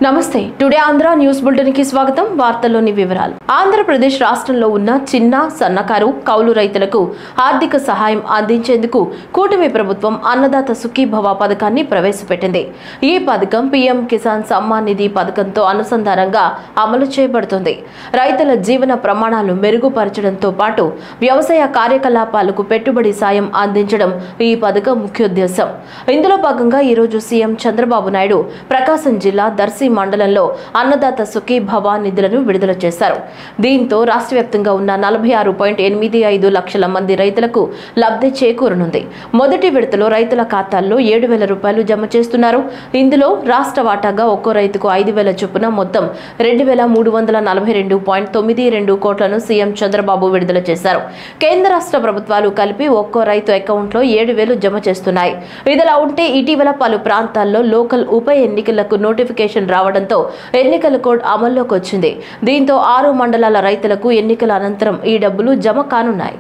నమస్తే today Andhra news bulletin కి స్వాగతం. వార్తల్లోని వివరాలు. ఆంధ్రప్రదేశ్ రాష్ట్రంలో ఉన్న చిన్న సన్నకారు కౌలు రైతులకు ఆర్థిక సహాయం అందించేందుకు కూటమి ప్రభుత్వం అన్నదాత సుఖీభవ పథకాన్ని ప్రవేశపెట్టింది. ఈ పథకం పీఎం కిసాన్ సమ్మాన్ నిధి పథకంతో అనుసంధానంగా అమలు చేయబడుతుంది. రైతుల జీవన ప్రమాణాలు మెరుగుపరచడంతో పాటు వ్యవసాయ కార్యకలాపాలకు పెట్టుబడి సాయం అందించడం ఈ పథకం ముఖ్యోద్దేశం. ఇందులో భాగంగా ఈ రోజు సీఎం చంద్రబాబు నాయుడు ప్రకాశం జిల్లా దర్శి మండలంలో అన్నదాత సుఖీభవ నిధులను విడుదల చేశారు. దీంతో రాష్ట్ర వ్యాప్తంగా ఉన్న 46.85 లక్షల మంది రైతులకు లబ్ధి చేకూరనుంది. మొదటి విడతలో రైతుల ఖాతాల్లో 7,000 రూపాయలు జమ చేస్తున్నారు. ఇందులో రాష్ట్ర వాటాగా ఒక్కో రైతుకు 5,000 చొప్పున మొత్తం 2,342.92 కోట్లను సీఎం చంద్రబాబు విడుదల చేశారు. కేంద్ర రాష్ట్ర ప్రభుత్వాలు కలిపి ఒక్కో రైతు అకౌంట్లో 7,000 జమ చేస్తున్నాయి. ఇదిలా ఉంటే ఇటీవల పలు ప్రాంతాల్లో లోకల్ ఉప ఎన్నికలకు నోటిఫికేషన్ రావడంతో ఎన్నికల కోడ్ అమల్లోకి వచ్చింది. దీంతో 6 మండలాల రైతులకు ఎన్నికల అనంతరం ఈ డబ్బులు జమ కానున్నాయి.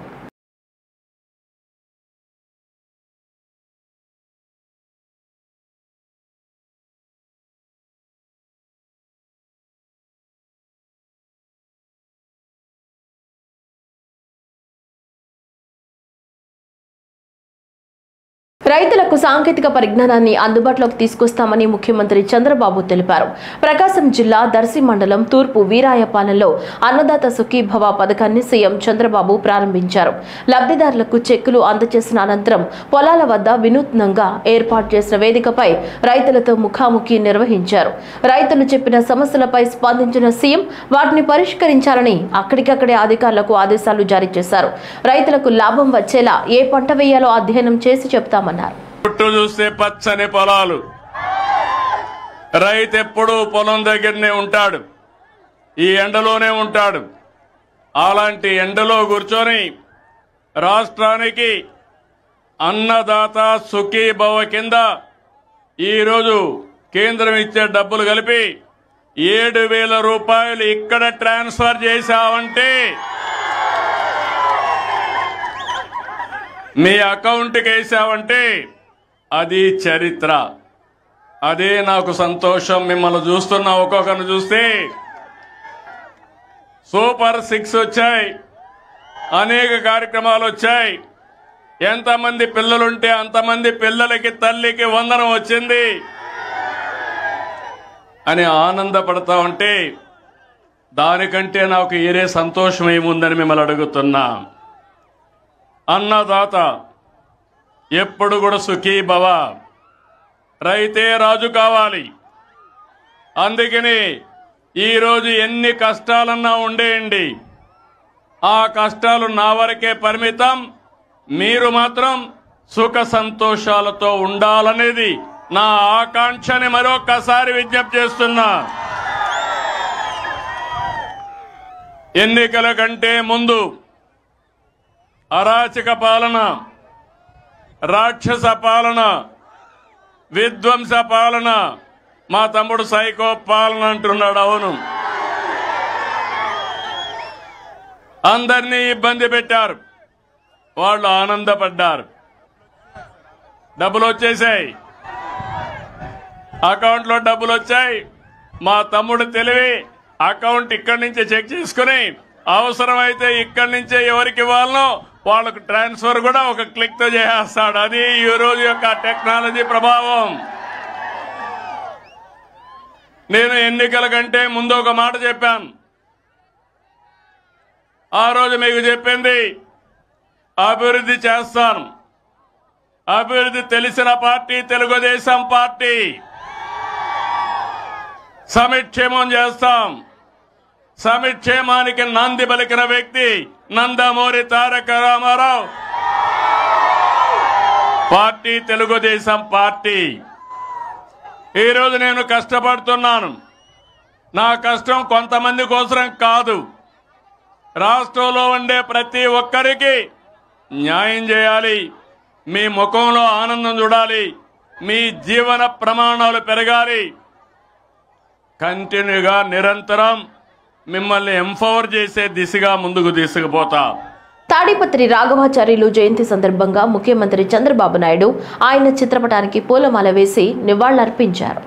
రైతులకు సాంకేతిక పరిజ్ఞానాన్ని అందుబాటులోకి తీసుకొస్తామని ముఖ్యమంత్రి చంద్రబాబు తెలిపారు. ప్రకాశం జిల్లా దర్శి మండలం తూర్పు వీరాయపాలెంలో అన్నదాత సుఖీభవ పథకాన్ని సీఎం చంద్రబాబు ప్రారంభించారు. లబ్ధిదారులకు చెక్కులు అందజేసిన అనంతరం పొలాల వద్ద వినూత్నంగా ఏర్పాటు చేసిన వేదికపై రైతులతో ముఖాముఖి నిర్వహించారు. రైతులు చెప్పిన సమస్యలపై స్పందించిన సీఎం వాటిని పరిష్కరించాలని అక్కడికక్కడే అధికారులకు ఆదేశాలు జారీ చేశారు. రైతులకు లాభం వచ్చేలా ఏ పంట వేయాలో అధ్యయనం చేసి చెప్తామన్నారు. చుట్టూ చూస్తే పచ్చని పొలాలు, రైతు ఎప్పుడూ పొలం దగ్గరనే ఉంటాడు, ఈ ఎండలోనే ఉంటాడు. అలాంటి ఎండలో కూర్చొని రాష్ట్రానికి అన్నదాత సుఖీభవ కింద ఈరోజు కేంద్రం ఇచ్చే డబ్బులు కలిపి 7,000 రూపాయలు ఇక్కడ ట్రాన్స్ఫర్ చేశామంటే మీ అకౌంట్కి వేసావంటే అది చరిత్ర. అదే నాకు సంతోషం. మిమ్మల్ని చూస్తున్నా, ఒక్కొక్కరిని చూస్తే సూపర్ 6 వచ్చాయి, అనేక కార్యక్రమాలు వచ్చాయి. ఎంతమంది పిల్లలుంటే అంతమంది పిల్లలకి తల్లికి వందనం వచ్చింది అని ఆనందపడతా ఉంటే దానికంటే నాకు ఏరే సంతోషం ఏముందని మిమ్మల్ని అడుగుతున్నా. అన్నదాత ఎప్పుడు కూడా సుఖీభవ, రైతే రాజు కావాలి. అందుకని ఈరోజు ఎన్ని కష్టాలన్నా ఉండేయండి, ఆ కష్టాలు నా వరకే పరిమితం. మీరు మాత్రం సుఖ సంతోషాలతో ఉండాలనేది నా ఆకాంక్షని మరొకసారి విజ్ఞప్తి చేస్తున్నా. ఎన్నికల కంటే ముందు అరాచక పాలన, రాక్షస పాలన, విధ్వంస పాలన, మా తమ్ముడు సైకో పాలన అంటున్నాడు. అవును, అందరినీ ఇబ్బంది పెట్టారు, వాళ్ళు ఆనందపడ్డారు. డబ్బులు వచ్చేసాయి, అకౌంట్లో డబ్బులు వచ్చాయి. మా తమ్ముడు తెలివి అకౌంట్ ఇక్కడి నుంచే చెక్ చేసుకుని అవసరమైతే ఇక్కడి నుంచే ఎవరికి ఇవ్వాలనో వాళ్ళకు ట్రాన్స్ఫర్ కూడా ఒక క్లిక్ తో చేసేస్తాడు. అది ఈ రోజు యొక్క టెక్నాలజీ ప్రభావం. నేను ఎన్నికల కంటే ముందు ఒక మాట చెప్పాను. ఆ రోజు మీకు చెప్పింది అభివృద్ధి చేస్తాను. అభివృద్ధి తెలిసిన పార్టీ తెలుగుదేశం పార్టీ. సంక్షేమం చేస్తాం. సంక్షేమానికి నాంది పలికిన వ్యక్తి నందమూరి తారక రామారావు. Party Telugu Desam party. ఈరోజు నేను కష్టపడుతున్నాను. నా కష్టం కొంతమంది కోసం కాదు, రాష్ట్రంలో ఉండే ప్రతి ఒక్కరికి న్యాయం చేయాలి. మీ ముఖంలో ఆనందం చూడాలి, మీ జీవన ప్రమాణాలు పెరగాలి. కంటిన్యూగా నిరంతరం మిమ్మల్ని ఎంపవర్ చేసే దిశగా ముందుకు తీసుకుపోతా. తాడిపత్రి రాఘవాచార్యులు జయంతి సందర్భంగా ముఖ్యమంత్రి చంద్రబాబు నాయుడు ఆయన చిత్రపటానికి పూలమాల వేసి నివాళులర్పించారు.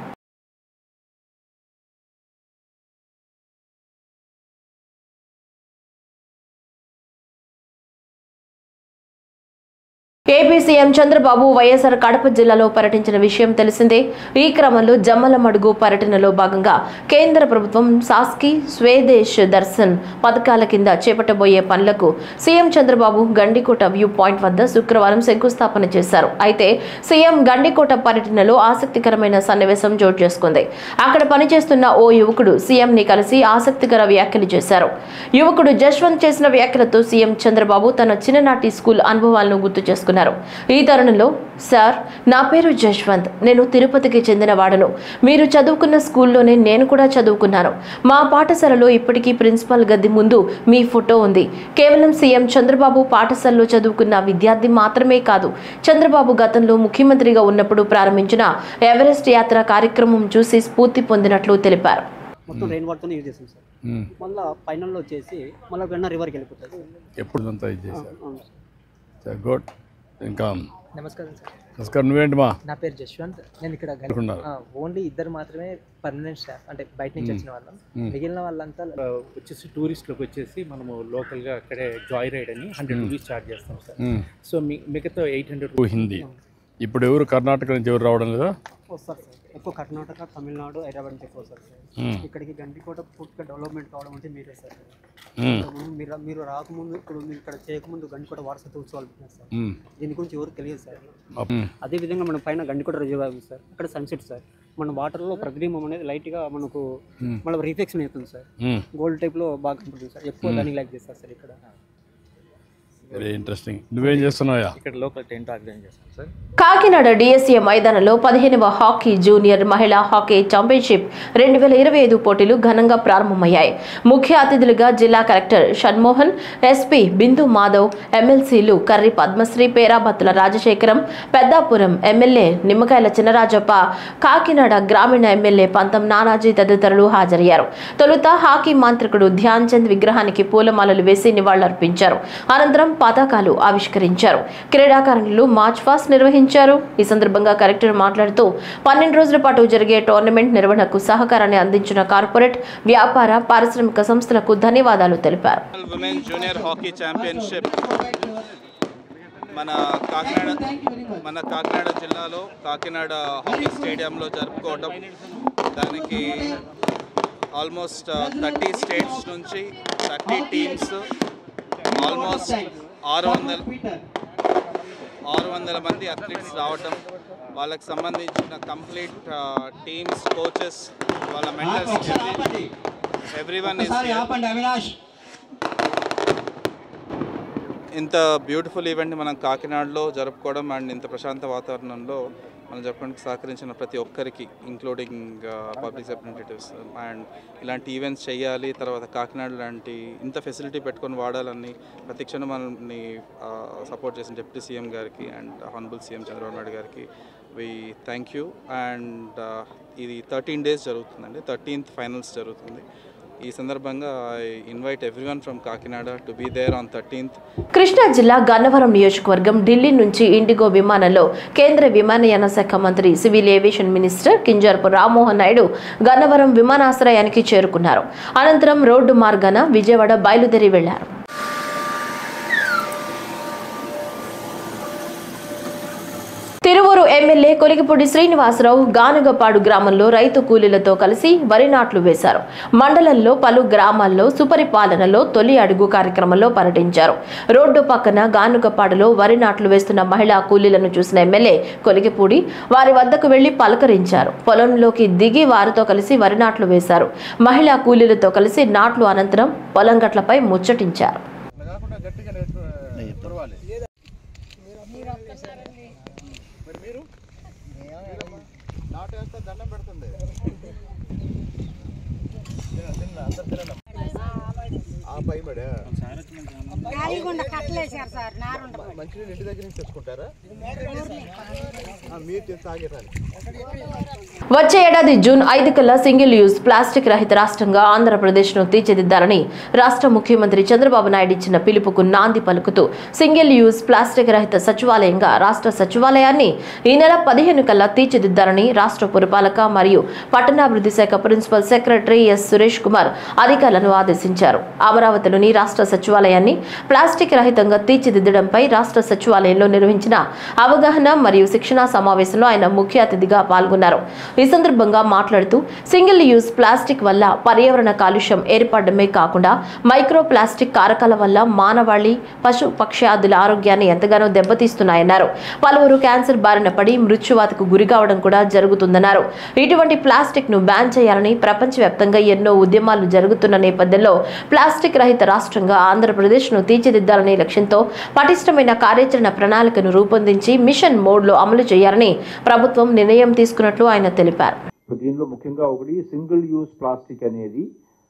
ఏపీ సీఎం చంద్రబాబు వైఎస్ఆర్ కడప జిల్లాలో పర్యటించిన విషయం తెలిసిందే. ఈ క్రమంలో జమ్మలమడుగు పర్యటనలో భాగంగా కేంద్ర ప్రభుత్వం సాస్కి స్వదేశ్ దర్శన్ పథకాల కింద చేపట్టబోయే పనులకు CM Chandrababu Gandikota view point వద్ద శుక్రవారం శంకుస్థాపన చేశారు. అయితే సీఎం గండికోట పర్యటనలో ఆసక్తికరమైన సన్నివేశం చోటు చేసుకుంది. అక్కడ పనిచేస్తున్న ఓ యువకుడు సీఎం ని కలిసి ఆసక్తికర వ్యాఖ్యలు చేశారు. యువకుడు జశ్వంత్ చేసిన వ్యాఖ్యలతో సీఎం చంద్రబాబు తన చిన్ననాటి స్కూల్ అనుభవాలను గుర్తు చేసుకున్నారు. ఈ తరుణంలో, సార్, నా పేరు జశ్వంత్, నేను తిరుపతికి చెందినవాడను. మీరు చదువుకున్న స్కూల్లోనే నేను కూడా చదువుకున్నాను. మా పాఠశాలలో ఇప్పటికీ ప్రిన్సిపల్ గది ముందు మీ ఫోటో ఉంది. కేవలం సీఎం చంద్రబాబు పాఠశాలలో చదువుకున్న విద్యార్థి మాత్రమే కాదు, చంద్రబాబు గతంలో ముఖ్యమంత్రిగా ఉన్నప్పుడు ప్రారంభించిన ఎవరెస్ట్ యాత్ర కార్యక్రమం చూసి స్ఫూర్తి పొందినట్లు తెలిపారు. మొత్తం రెయిన్ వాటర్తో యూజ్ చేస్తాం సార్. మళ్ళీ ఫైనల్లో వచ్చేసి మళ్ళీ వెన్న రివర్కి వెళ్ళిపోతుంది. ఎప్పుడు ఇది చేశారు. గుడ్. ఇంకా నమస్కారం సార్. నమస్కారం. నువ్వేంటి మా? నా పేరు జశ్వంత్. నేను ఇక్కడ ఓన్లీ ఇద్దరు మాత్రమే పర్మనెంట్ స్టాఫ్, అంటే బయట నుంచి వచ్చిన వాళ్ళం. మిగిలిన వాళ్ళంతా వచ్చేసి టూరిస్ట్లోకి వచ్చేసి మనము లోకల్గా అక్కడే జాయ్ రైడ్ అని 100 రూపీస్ ఛార్జ్ చేస్తాం సార్. సో మిగతా 800 హిందీ. ఇప్పుడు ఎవరు కర్ణాటక నుంచి ఎవరు రావడం లేదా? వస్తారు సార్. ఎక్కువ కర్ణాటక, తమిళనాడు, హైదరాబాద్ నుంచి ఎక్కువ వస్తారు సార్. ఇక్కడికి గండికోట పూర్తిగా డెవలప్మెంట్ కావడం అంటే మీరే సార్. మీరు రాకముందు, ఇప్పుడు మీరు ఇక్కడ చేయకముందు గండికోట వారసత్వ ఉత్సవాలు పెట్టినారు సార్. దీని గురించి ఎవరు తెలియదు సార్. అదేవిధంగా మన పైన గండికోట రిజర్వ్ ఉంది సార్. అక్కడ సన్సెట్ సార్. మన వాటర్లో ప్రతిబింబం అనేది లైట్గా మనకు మళ్ళీ రిఫ్లెక్షన్ అవుతుంది సార్. గోల్డ్ టైప్లో బాగా కనపడుతుంది సార్. ఎక్కువ దానికి లైక్ చేస్తారు సార్ ఇక్కడ. Very interesting. నువ్వేం చేస్తున్నావా? ఇక్కడ లోకల్ టెంట్ ఆర్గనైజ్ చేస్తాం సార్. కాకినాడ డిఎస్ఏ మైదానంలో 15వ హాకీ జూనియర్ మహిళా హాకీ ఛాంపియన్షిప్ 2025 పోటీలు ఘనంగా ప్రారంభమయ్యాయి. ముఖ్య అతిథులుగా జిల్లా కలెక్టర్ షణ్మోహన్, ఎస్పీ బిందు మాధవ్, ఎమ్మెల్సీలు కర్రి పద్మశ్రీ, పేరాబత్తుల రాజశేఖరం, పెద్దాపురం ఎమ్మెల్యే నిమ్మకాయల చినరాజప్ప, కాకినాడ గ్రామీణ ఎమ్మెల్యే పంతం నానాజీ తదితరులు హాజరయ్యారు. తొలుత హాకీ మాంత్రికుడు ధ్యాన్ చంద్ విగ్రహానికి పూలమాలలు వేసి నివాళులర్పించారు. అనంతరం పతాకాలు ఆవిష్కరించారు. క్రీడాకారులు మార్చ్ పాస్ట్ నిర్వహించారు. ఈ సందర్భంగా కలెక్టర్ మాట్లాడుతూ 12 రోజుల పాటు జరిగే టోర్నమెంట్ నిర్వహణకు సహకారాన్ని అందించిన కార్పొరేట్, వ్యాపార, పారిశ్రామిక సంస్థలకు ధన్యవాదాలు తెలిపారు. ఉమెన్స్ జూనియర్ హాకీ ఛాంపియన్షిప్ మన కాకినాడ జిల్లాలో కాకినాడ హాకీ స్టేడియంలో జరుపుకోవడం, దానికి ఆల్మోస్ట్ 30 స్టేట్స్ నుంచి 30 టీమ్స్, ఆల్మోస్ట్ 600 మంది అథ్లీట్స్ రావటం, వాళ్ళకి సంబంధించిన కంప్లీట్ టీమ్స్, కోచెస్, వాళ్ళ మెంటర్స్, ఎవ్రీవన్ ఇస్ ఇంత బ్యూటిఫుల్ ఈవెంట్ మనం కాకినాడలో జరుపుకోవడం అండ్ ఇంత ప్రశాంత వాతావరణంలో మనం జరుపుకోవడానికి సహకరించిన ప్రతి ఒక్కరికి, ఇంక్లూడింగ్ పబ్లిక్ రిప్రజెంటేటివ్స్, అండ్ ఇలాంటి ఈవెంట్స్ చేయాలి, తర్వాత కాకినాడ లాంటి ఇంత ఫెసిలిటీ పెట్టుకొని వాడాలని ప్రతి క్షణం మనల్ని సపోర్ట్ చేసిన డిప్యూటీ సీఎం గారికి and honourable CM Chandrababu Naidu గారికి వి థ్యాంక్ యూ. అండ్ ఇది 13 days జరుగుతుందండి. 13th ఫైనల్స్ జరుగుతుంది. ఈ సందర్భంగా I invite everyone from Kakinada to be there on 13th. Krishna జిల్లా గన్నవరం నియోజకవర్గం ఢిల్లీ నుంచి ఇండిగో విమానంలో కేంద్ర విమానయాన శాఖ మంత్రి, civil aviation minister Kinjarapu Rammohan Naidu Gannavaram విమానాశ్రయానికి చేరుకున్నారు. అనంతరం రోడ్డు మార్గాన విజయవాడ బయలుదేరి వెళ్లారు. తిరువూరు ఎమ్మెల్యే కొలిగిపూడి శ్రీనివాసరావు గానుగపాడు గ్రామంలో రైతు కూలీలతో కలిసి వరి నాట్లు వేశారు. మండలంలో పలు గ్రామాల్లో సుపరిపాలనలో తొలి అడుగు కార్యక్రమంలో పర్యటించారు. రోడ్డు పక్కన గానుగపాడులో వరి నాట్లు వేస్తున్న మహిళా కూలీలను చూసిన ఎమ్మెల్యే కొలిగిపూడి వారి వద్దకు వెళ్లి పలకరించారు. పొలంలోకి దిగి వారితో కలిసి వరి నాట్లు వేశారు. మహిళా కూలీలతో కలిసి నాట్లు అనంతరం పొలం గట్లపై ముచ్చటించారు. మంచినీళ్ళు ఇంటి దగ్గర నుంచి తెచ్చుకుంటారా? మీరు తాగేదాన్ని వచ్చే ఏడాది జూన్ 5 కల్లా సింగిల్ యూజ్ ప్లాస్టిక్ రహిత రాష్ట్రంగా ఆంధ్రప్రదేశ్ను తీర్చిదిద్దాలని రాష్ట్ర ముఖ్యమంత్రి చంద్రబాబు నాయుడు ఇచ్చిన పిలుపుకు నాంది పలుకుతూ సింగిల్ యూజ్ ప్లాస్టిక్ రహిత సచివాలయంగా రాష్ట్ర సచివాలయాన్ని ఈ నెల 15 కల్లా తీర్చిదిద్దాలని రాష్ట్ర పురపాలక మరియు పట్టణాభివృద్ధి శాఖ principal secretary S Suresh Kumar అధికారులను ఆదేశించారు. అమరావతిలోని రాష్ట్ర సచివాలయాన్ని ప్లాస్టిక్ రహితంగా తీర్చిదిద్దడంపై రాష్ట్ర సచివాలయంలో నిర్వహించిన అవగాహన మరియు శిక్షణా సమావేశంలో ఆయన ముఖ్య అతిథిగా పాల్గొన్నారు. ఈ సందర్భంగా మాట్లాడుతూ సింగిల్ యూజ్ ప్లాస్టిక్ వల్ల పర్యావరణ కాలుష్యం ఏర్పడమే కాకుండా మైక్రో ప్లాస్టిక్ కారకాల వల్ల మానవాళి పశు పక్షాదుల ఆరోగ్యాన్ని ఎంతగానో దెబ్బతీస్తున్నాయన్నారు. పలువురు క్యాన్సర్ బారిన పడి మృత్యువాతకు గురి కావడం కూడా జరుగుతుందన్నారు. ఇటువంటి ప్లాస్టిక్ ను బ్యాన్ చేయాలని ప్రపంచవ్యాప్తంగా ఎన్నో ఉద్యమాలు జరుగుతున్న నేపథ్యంలో ప్లాస్టిక్ రహిత రాష్ట్రంగా ఆంధ్రప్రదేశ్ ను తీర్చిదిద్దాలనే లక్ష్యంతో పటిష్టమైన కార్యాచరణ ప్రణాళికను రూపొందించి మిషన్ మోడ్ లో అమలు చేయాలని ప్రభుత్వం నిర్ణయం తీసుకున్నట్లు ఆయన తెలిపారు. దీనిలో ముఖ్యంగా ఒకటి సింగిల్ యూజ్ ప్లాస్టిక్ అనేది,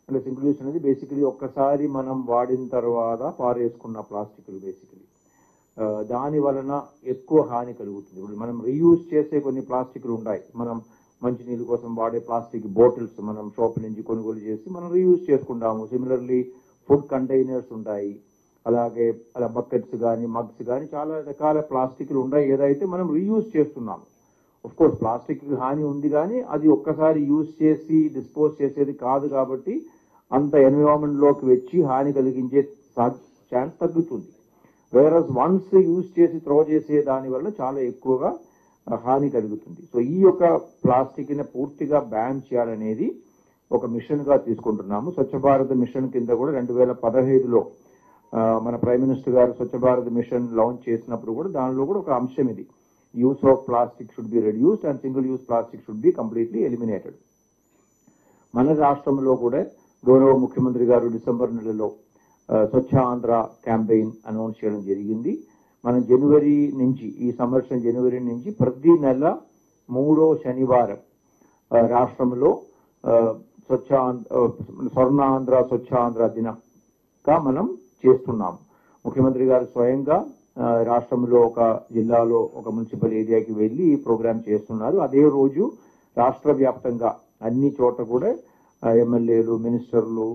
అంటే సింగిల్ యూజ్ అనేది బేసికలీ ఒక్కసారి మనం వాడిన తర్వాత పారేసుకున్న ప్లాస్టిక్లు బేసికలీ దాని వలన ఎక్కువ హాని కలుగుతుంది. ఇప్పుడు మనం రీయూజ్ చేసే కొన్ని ప్లాస్టిక్లు ఉన్నాయి. మనం మంచినీళ్ళ కోసం వాడే ప్లాస్టిక్ బాటిల్స్ మనం షాప్ నుంచి కొనుగోలు చేసి మనం రీయూజ్ చేసుకుంటాము. సిమిలర్లీ ఫుడ్ కంటైనర్స్ ఉంటాయి, అలాగే అలా బకెట్స్ కానీ మగ్స్ కానీ చాలా రకాల ప్లాస్టిక్లు ఉన్నాయి ఏదైతే మనం రీయూజ్ చేస్తున్నాము. ఆఫ్ కోర్స్ ప్లాస్టిక్ హాని ఉంది కానీ అది ఒక్కసారి యూజ్ చేసి డిస్పోజ్ చేసేది కాదు కాబట్టి అంత ఎన్విరాన్మెంట్లోకి వచ్చి హాని కలిగించే ఛాన్స్ తగ్గుతుంది. వేరస్ వన్స్ యూజ్ చేసి త్రో చేసే దాని వల్ల చాలా ఎక్కువగా హాని కలుగుతుంది. సో ఈ యొక్క ప్లాస్టిక్ని పూర్తిగా బ్యాన్ చేయాలనేది ఒక మిషన్గా తీసుకుంటున్నాము. స్వచ్ఛ భారత్ మిషన్ కింద కూడా 2015లో మన ప్రైమ్ మినిస్టర్ గారు స్వచ్ఛ భారత్ మిషన్ లాంచ్ చేసినప్పుడు కూడా దానిలో కూడా ఒక అంశం ఇది. Use of plastic should be reduced and single-use plastic should be completely eliminated. మన రాష్ట్రంలో కూడా గౌరవ ముఖ్యమంత్రి గారు డిసెంబర్ నెలలో స్వచ్ఛ ఆంధ్ర క్యాంపెయిన్ అనౌన్స్ చేయడం జరిగింది. మనం జనవరి నుంచి, ఈ సంవత్సరం జనవరి నుంచి ప్రతి నెల 3వ శనివారం రాష్ట్రంలో స్వర్ణాంధ్ర స్వచ్ఛాంధ్ర దినంగా మనం చేస్తున్నాము. ముఖ్యమంత్రి గారు స్వయంగా రాష్ట్రంలో ఒక జిల్లాలో ఒక మున్సిపల్ ఏరియాకి వెళ్ళి ఈ ప్రోగ్రామ్ చేస్తున్నారు. అదే రోజు రాష్ట్ర వ్యాప్తంగా అన్ని చోట్ల కూడా ఎమ్మెల్యేలు, మినిస్టర్లు,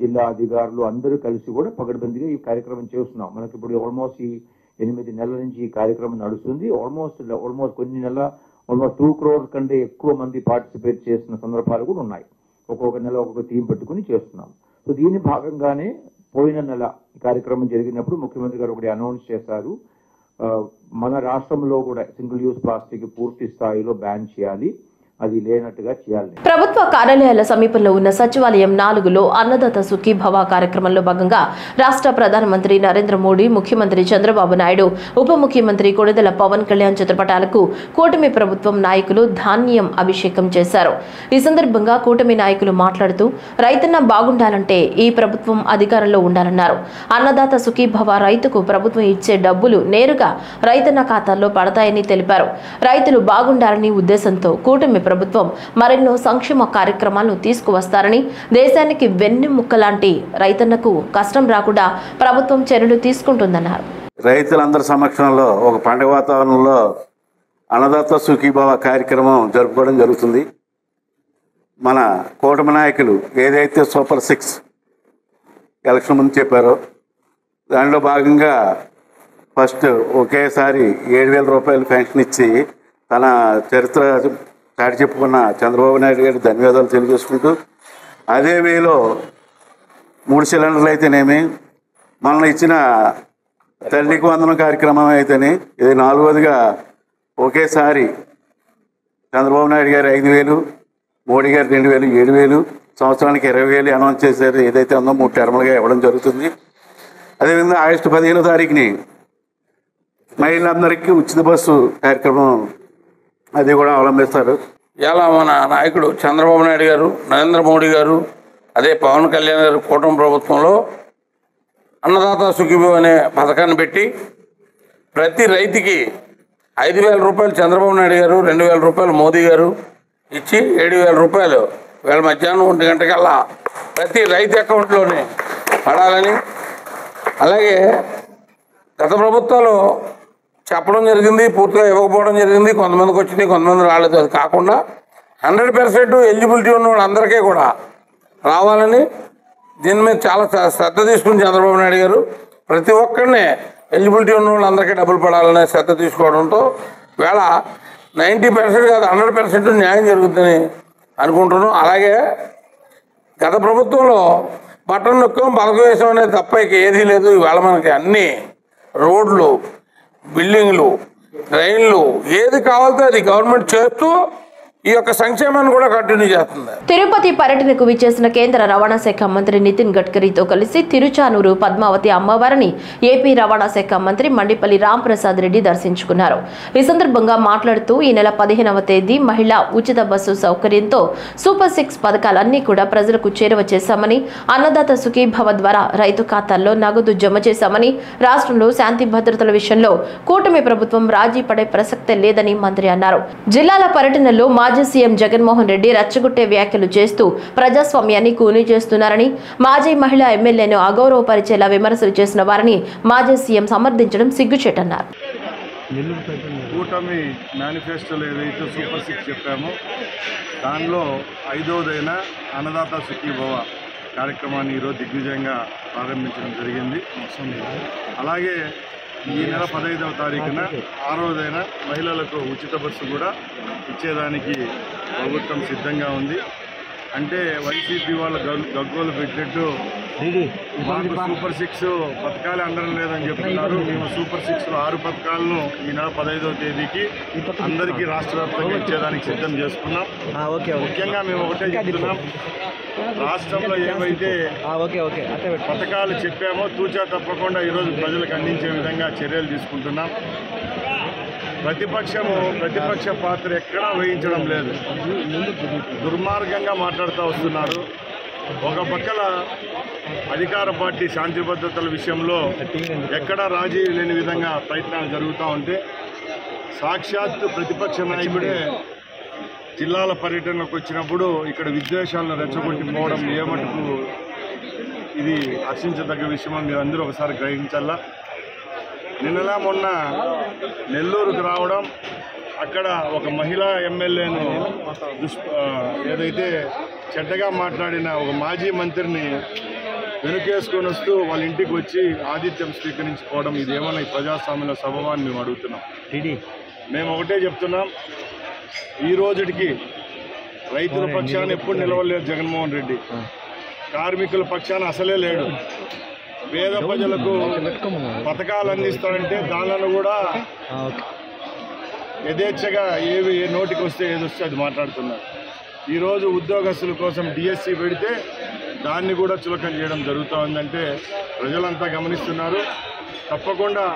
జిల్లా అధికారులు అందరూ కలిసి కూడా పగడ్బందీగా ఈ కార్యక్రమం చేస్తున్నాం. మనకి ఇప్పుడు ఆల్మోస్ట్ ఈ 8 నెలల నుంచి ఈ కార్యక్రమం నడుస్తుంది. ఆల్మోస్ట్ కొన్ని నెలల ఆల్మోస్ట్ 2 crore కంటే ఎక్కువ మంది పార్టిసిపేట్ చేసిన సందర్భాలు కూడా ఉన్నాయి. ఒక్కొక్క నెల ఒక్కొక్క థీమ్ పెట్టుకుని చేస్తున్నాం. సో దీని భాగంగానే పోయిన నెల కార్యక్రమం జరిగినప్పుడు ముఖ్యమంత్రి గారు ఒకటి అనౌన్స్ చేశారు. మన రాష్ట్రంలో కూడా సింగిల్ యూజ్ ప్లాస్టిక్ పూర్తి స్థాయిలో బ్యాన్ చేయాలి, అది లేనట్టుగా చేయాలి. ప్రభుత్వ కార్యాలయాల సమీపంలో ఉన్న సచివాలయం 4లో అన్నదాత సుఖీభవ కార్యక్రమంలో భాగంగా రాష్ట్ర ప్రధానమంత్రి నరేంద్ర మోడీ, ముఖ్యమంత్రి చంద్రబాబు నాయుడు, ఉప ముఖ్యమంత్రి కొణిదెల పవన్ కళ్యాణ్ చిత్రపటాలకు కూటమి ప్రభుత్వం నాయకులు ధాన్యం అభిషేకం చేశారు. ఈ సందర్భంగా కూటమి నాయకులు మాట్లాడుతూ రైతన్న బాగుండాలంటే ఈ ప్రభుత్వం అధికారంలో ఉండాలన్నారు. అన్నదాత సుఖీభవ రైతుకు ప్రభుత్వం ఇచ్చే డబ్బులు నేరుగా రైతన్న ఖాతాల్లో పడతాయని తెలిపారు. రైతులు బాగుండాలని ఉద్దేశంతో కూటమి ప్రభుత్వం మరెన్నో సంక్షేమ కార్యక్రమాలను తీసుకువస్తారని, దేశానికి వెన్నెముక్క లాంటి రైతన్నకు కష్టం రాకుండా ప్రభుత్వం చర్యలు తీసుకుంటుందన్నారు. రైతులందరి సమక్షంలో ఒక పండుగ వాతావరణంలో అన్నదాత సుఖీభవ కార్యక్రమం జరుపుకోవడం జరుగుతుంది. మన కూటమి నాయకులు ఏదైతే సూపర్ 6 ఎలక్షన్ ముందు చెప్పారో దానిలో భాగంగా ఫస్ట్ ఒకేసారి 7,000 రూపాయలు పెన్షన్ ఇచ్చి తన చరిత్ర చాటి చెప్పుకున్న చంద్రబాబు నాయుడు గారికి ధన్యవాదాలు తెలియజేసుకుంటూ, అదే వేలో 3 సిలిండర్లు అయితేనేమి, మన ఇచ్చిన తల్లికి వందనం కార్యక్రమం అయితేనే, ఇది 4వదిగా ఒకేసారి చంద్రబాబు నాయుడు గారు 5,000, మోడీ గారు 2,000, 7,000, సంవత్సరానికి 20,000 అనౌన్స్ చేశారు. ఏదైతే ఉందో 3 టర్ములుగా ఇవ్వడం జరుగుతుంది. అదేవిధంగా ఆగస్టు 15వ తారీఖుని మహిళలందరికీ ఉచిత బస్సు కార్యక్రమం అది కూడా అవలంబిస్తారు. ఇలా మన నాయకుడు చంద్రబాబు నాయుడు గారు, నరేంద్ర మోడీ గారు, అదే పవన్ కళ్యాణ్ గారు కూటమి ప్రభుత్వంలో అన్నదాత సుఖీభవ అనే పథకాన్ని పెట్టి ప్రతి రైతుకి 5,000 రూపాయలు చంద్రబాబు నాయుడు గారు, 2,000 రూపాయలు మోదీ గారు ఇచ్చి 7,000 రూపాయలు వేళ మధ్యాహ్నం 1 గంటకల్లా ప్రతి రైతు అకౌంట్లోనే పడాలని, అలాగే గత ప్రభుత్వాలు చెప్పడం జరిగింది, పూర్తిగా ఇవ్వకపోవడం జరిగింది. కొంతమందికి వచ్చింది, కొంతమంది రాలేదు. అది కాకుండా 100% ఎలిజిబిలిటీ ఉన్న వాళ్ళందరికీ కూడా రావాలని దీని మీద చాలా శ్రద్ధ తీసుకుని చంద్రబాబు నాయుడు గారు ప్రతి ఒక్కరిని ఎలిజిబిలిటీ ఉన్న వాళ్ళందరికీ డబ్బులు పడాలనే శ్రద్ధ తీసుకోవడంతో వేళ 90% కాదు 100% న్యాయం జరుగుతుందని అనుకుంటున్నాం. అలాగే గత ప్రభుత్వంలో బటన్ నొక్కం పథకం వేసాం అనేది తప్ప ఇక ఏదీ లేదు. ఇవాళ మనకి అన్ని రోడ్లు, బిల్డింగ్లు, ట్రైన్లు ఏది కావాలితే అది గవర్నమెంట్ చేస్తూ ఈ యొక్క సంక్షేమాన్ని కూడా కంటిన్యూ చేస్తుంది. తిరుపతి పర్యటనకు విచ్చేసిన కేంద్ర రవాణా శాఖ మంత్రి నితిన్ గడ్కరీతో కలిసి తిరుచానూరు పద్మావతి అమ్మవారిని ఏపీ రవాణా శాఖ మంత్రి మండిపల్లి రాంప్రసాద్ రెడ్డి దర్శించుకున్నారు. ఈ సందర్భంగా మాట్లాడుతూ ఈ నెల 15వ తేదీ మహిళా ఉచిత బస్సు సౌకర్యంతో సూపర్ 6 పథకాలన్నీ కూడా ప్రజలకు చేరువ చేశామని, అన్నదాత సుఖీభవ ద్వారా రైతు ఖాతాల్లో నగదు జమ చేశామని, రాష్ట్రంలో శాంతి భద్రతల విషయంలో కూటమి ప్రభుత్వం రాజీ పడే ప్రసక్తే లేదని మంత్రి అన్నారు. జిల్లాల పర్యటనలో మాజీ సీఎం జగన్మోహన్ రెడ్డి రచ్చగొట్టే వ్యాఖ్యలు చేస్తూ ప్రజాస్వామ్యాన్ని కూనీ చేస్తున్నారని, మాజీ మహిళా ఎమ్మెల్యేను అగౌరవపరిచేలా విమర్శలు చేసిన వారిని మాజీ సీఎం సమర్థించడం సిగ్గుచేటన్నారు. కూటమి మేనిఫెస్టోలో ఏదైతే సూపర్ 6 చెప్పామో దానిలో 5వదైన అన్నదాత సుఖీభవ కార్యక్రమాన్ని ఈరోజు దిగ్విజయంగా ప్రారంభించడం జరిగింది. అలాగే ఈ నెల 15వ తారీఖున 6వదైన మహిళలకు ఉచిత బస్సు కూడా ఇచ్చేదానికి ప్రభుత్వం సిద్ధంగా ఉంది. అంటే వైసీపీ వాళ్ళ గగ్గోలు పెట్టినట్టు మాకు సూపర్ 6 పథకాలే అందడం లేదని చెప్తున్నారు. మేము సూపర్ 6లో 6 పథకాలను ఈ నెల 15వ తేదీకి అందరికీ రాష్ట్ర వ్యాప్తంగా ఇచ్చేదానికి సిద్ధం చేసుకున్నాం. ముఖ్యంగా మేము ఒకటే చెప్తున్నాం, రాష్ట్రంలో ఏవైతే పథకాలు చెప్పామో తూచా తప్పకుండా ఈరోజు ప్రజలకు అందించే విధంగా చర్యలు తీసుకుంటున్నాం. ప్రతిపక్ష పాత్ర ఎక్కడా వహించడం లేదు. దుర్మార్గంగా మాట్లాడుతూ వస్తున్నారు. ఒక పక్కల అధికార పార్టీ శాంతి భద్రతల విషయంలో ఎక్కడా రాజీ లేని విధంగా ప్రయత్నాలు జరుగుతూ ఉంటే, సాక్షాత్తు ప్రతిపక్ష నాయకుడే జిల్లాల పర్యటనకు వచ్చినప్పుడు ఇక్కడ విద్వేషాలను రెచ్చగొట్టిపోవడం ఏమటుకు ఇది హర్షించదగ్గ విషయమని మీరు అందరూ ఒకసారి గ్రహించాలా. నిన్నలా మొన్న నెల్లూరుకు రావడం, అక్కడ ఒక మహిళా ఎమ్మెల్యేను ఏదైతే చెడ్డగా మాట్లాడిన ఒక మాజీ మంత్రిని వెనుకేసుకొని వస్తూ వాళ్ళ ఇంటికి వచ్చి ఆతిథ్యం స్వీకరించుకోవడం ఇదేమన్నా ఈ ప్రజాస్వామ్యంలో సబబాన్ని మేము అడుగుతున్నాం. మేము ఒకటే చెప్తున్నాం, ఈ రోజుకి రైతుల పక్షాన ఎప్పుడు నిలవలేదు జగన్మోహన్ రెడ్డి. కార్మికుల పక్షాన అసలే లేడు. పేద ప్రజలకు పథకాలు అందిస్తారంటే దానిలో కూడా యథేచ్ఛగా ఏవి నోటికి వస్తే ఏదొస్తే అది మాట్లాడుతున్నారు. ఈరోజు ఉద్యోగస్తుల కోసం డిఎస్సి పెడితే దాన్ని కూడా చులకన చేయడం జరుగుతూ ఉందంటే ప్రజలంతా గమనిస్తున్నారు. తప్పకుండా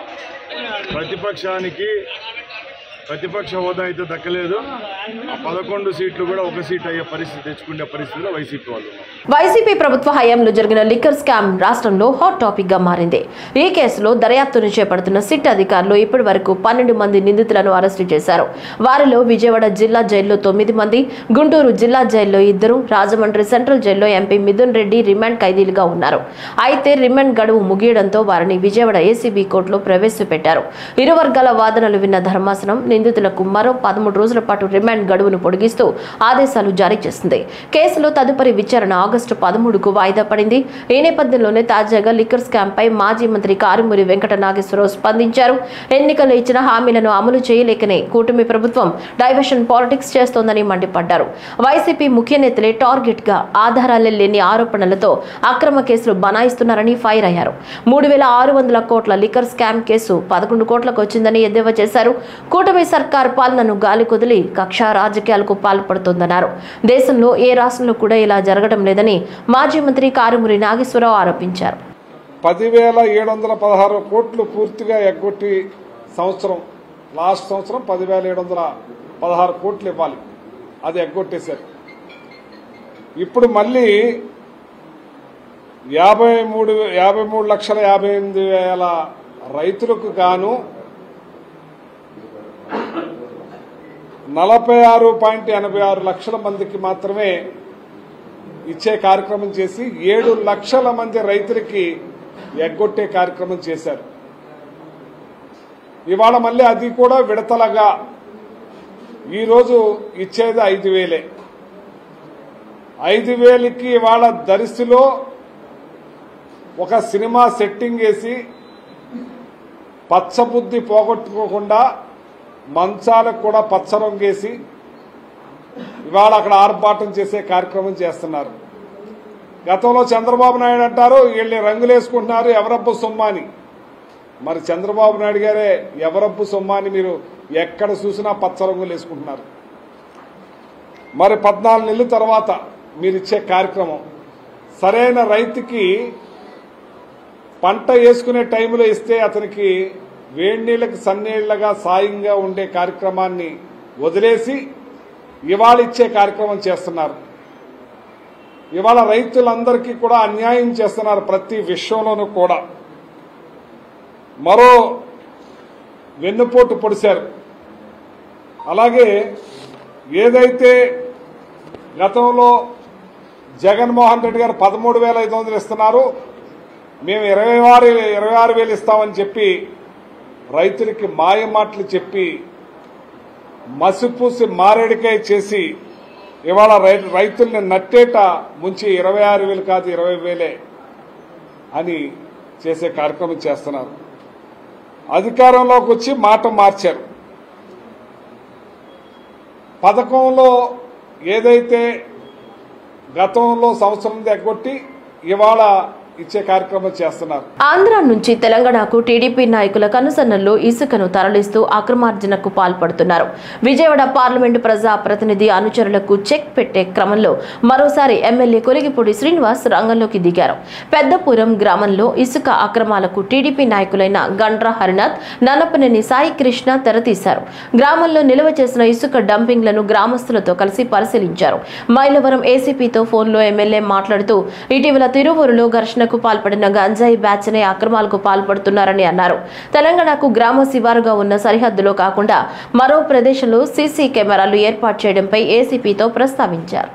ప్రతిపక్ష హోదా అయితే దక్కలేదు. 11 సీట్లు కూడా 1 సీట్ అయ్యే పరిస్థితి తెచ్చుకునే పరిస్థితిలో వైసీపీ వాళ్ళు. వైసీపీ ప్రభుత్వ హయాంలో జరిగిన లిక్కర్ స్కామ్ రాష్ట్రంలో హాట్ టాపిక్ గా మారింది. ఈ కేసులో దర్యాప్తును చేపడుతున్న సిట్ అధికారులు ఇప్పటి వరకు 12 మంది నిందితులను అరెస్టు చేశారు. వారిలో విజయవాడ జిల్లా జైల్లో 9 మంది, గుంటూరు జిల్లా జైల్లో 2, రాజమండ్రి సెంట్రల్ జైల్లో ఎంపీ మిథున్ రెడ్డి రిమాండ్ ఖైదీలుగా ఉన్నారు. అయితే రిమాండ్ గడువు ముగియడంతో వారిని విజయవాడ ఏసీబీ కోర్టులో ప్రవేశపెట్టారు. ఇరు వర్గాల వాదనలు విన్న ధర్మాసనం నిందితులకు మరో 13 రోజుల పాటు రిమాండ్ గడువును పొడిగిస్తూ ఆదేశాలు జారీ చేసింది. కేసులో తదుపరి విచారణ ఆగస్టు 13కు వాయిదా పడింది. ఈ నేపథ్యంలోనే తాజాగా లిక్కర్ స్కామ్ పై మాజీ మంత్రి కారుమూరి వెంకట నాగేశ్వరరావు స్పందించారు. ఎన్నికల్లో ఇచ్చిన హామీలను అమలు చేయలేకనే కూటమి ప్రభుత్వం డైవర్షన్ పాలిటిక్స్ చేస్తోందని మండిపడ్డారు. వైసీపీ ముఖ్య నేతలే టార్గెట్ గా ఆధారాలే లేని ఆరోపణలతో అక్రమ కేసులు బనాయిస్తున్నారని ఫైర్ అయ్యారు. 3600 కోట్ల లిక్కర్ స్కామ్ కేసు 11 కోట్లకు వచ్చిందని ఎద్దేవా చేశారు. కూటమి సర్కార్ పాలనను గాలి కొదిలి కక్షా రాజకీయాలకు పాల్పడుతోందన్నారు. దేశంలో ఏ రాష్ట్రంలో కూడా ఇలా జరగడం లేదని మాజీ మంత్రి కారుమూరి నాగేశ్వరరావు ఆరోపించారు. 10,716 కోట్లు పూర్తిగా ఎగ్గొట్టి లాస్ట్ సంవత్సరం 10,716 కోట్లు ఇవ్వాలి, అది ఎగ్గొట్టేశారు. ఇప్పుడు మళ్ళీ 53,58,000 రైతులకు గాను 46.86 లక్షల మందికి మాత్రమే ఇచ్చే కార్యక్రమం చేసి 7 లక్షల మంది రైతులకి ఎగ్గొట్టే కార్యక్రమం చేశారు. ఇవాళ మళ్ళీ అది కూడా విడతలుగా ఈరోజు ఇచ్చేది 5,000. 5,000కి ఇవాళ దరిసిలో ఒక సినిమా సెట్టింగ్ వేసి పచ్చబుద్ధి పోగొట్టుకోకుండా మంచాలకు కూడా పచ్చ రంగేసి ఇవాళ అక్కడ ఆర్భాటం చేసే కార్యక్రమం చేస్తున్నారు. గతంలో చంద్రబాబు నాయుడు అంటారు వీళ్ళని రంగులేసుకుంటున్నారు ఎవరబ్బు సొమ్మాని. మరి చంద్రబాబు నాయుడు గారే ఎవరబ్బు సొమ్మాని మీరు ఎక్కడ చూసినా పచ్చ రంగులు వేసుకుంటున్నారు. మరి 14 నెలల తర్వాత మీరిచ్చే కార్యక్రమం సరైన రైతుకి పంట వేసుకునే టైంలో ఇస్తే అతనికి వేడి నీళ్ళకి సన్నీళ్లగా సాయంగా ఉండే కార్యక్రమాన్ని వదిలేసి ఇవాళ ఇచ్చే కార్యక్రమం చేస్తున్నారు. ఇవాళ రైతులందరికీ కూడా అన్యాయం చేస్తున్నారు ప్రతి విషయంలోనూ కూడా. మరో వెన్నుపోటు పొడిశారు. అలాగే ఏదైతే గతంలో జగన్మోహన్ రెడ్డి గారు 13,500 ఇస్తున్నారు, మేము 26,000 ఇస్తామని చెప్పి రైతులకి మాయ మాటలు చెప్పి మసిపూసి మారేడికాయ చేసి ఇవాళ రైతుల్ని నట్టేట ముంచి 26,000 కాదు 20,000 అని చేసే కార్యక్రమం చేస్తున్నారు. అధికారంలోకి వచ్చి మాట మార్చారు. పథకంలో ఏదైతే గతంలో సంవత్సరం ఎగ్గొట్టి ఇవాళ ఇచ్చే కార్యక్రమం చేస్తున్నారు. ఆంధ్ర నుంచి తెలంగాణకు టీడీపీ నాయకుల కనుసన్నల్లో ఇసుకను తరలిస్తూ అక్రమార్జనకు పాల్పడుతున్నారు. విజయవాడ పార్లమెంటు ప్రజా ప్రతినిధి అనుచరులకు చెక్ పెట్టే క్రమంలో మరోసారి ఎమ్మెల్యే కొలిగిపూడి శ్రీనివాస్ రంగంలోకి దిగారు. పెద్దపురం గ్రామంలో ఇసుక అక్రమాలకు టీడీపీ నాయకులైన గండ్ర హరినాథ్, నన్నపనేని సాయి కృష్ణ తెరతీశారు. గ్రామంలో నిల్వ చేసిన ఇసుక డంపింగ్లను గ్రామస్తులతో కలిసి పరిశీలించారు. మైలవరం ఏసీపీతో ఫోన్లో ఎమ్మెల్యే మాట్లాడుతూ ఇటీవల తిరువూరులో ఘర్షణ పాల్పడిన గంజాయి బ్యాచ్ అనే అక్రమాలకు పాల్పడుతున్నారని అన్నారు. తెలంగాణకు గ్రామ శివారుగా ఉన్న సరిహద్దులో కాకుండా మరో ప్రదేశంలో సీసీ కెమెరాలు ఏర్పాటు చేయడంపై ఏసీపీతో ప్రస్తావించారు.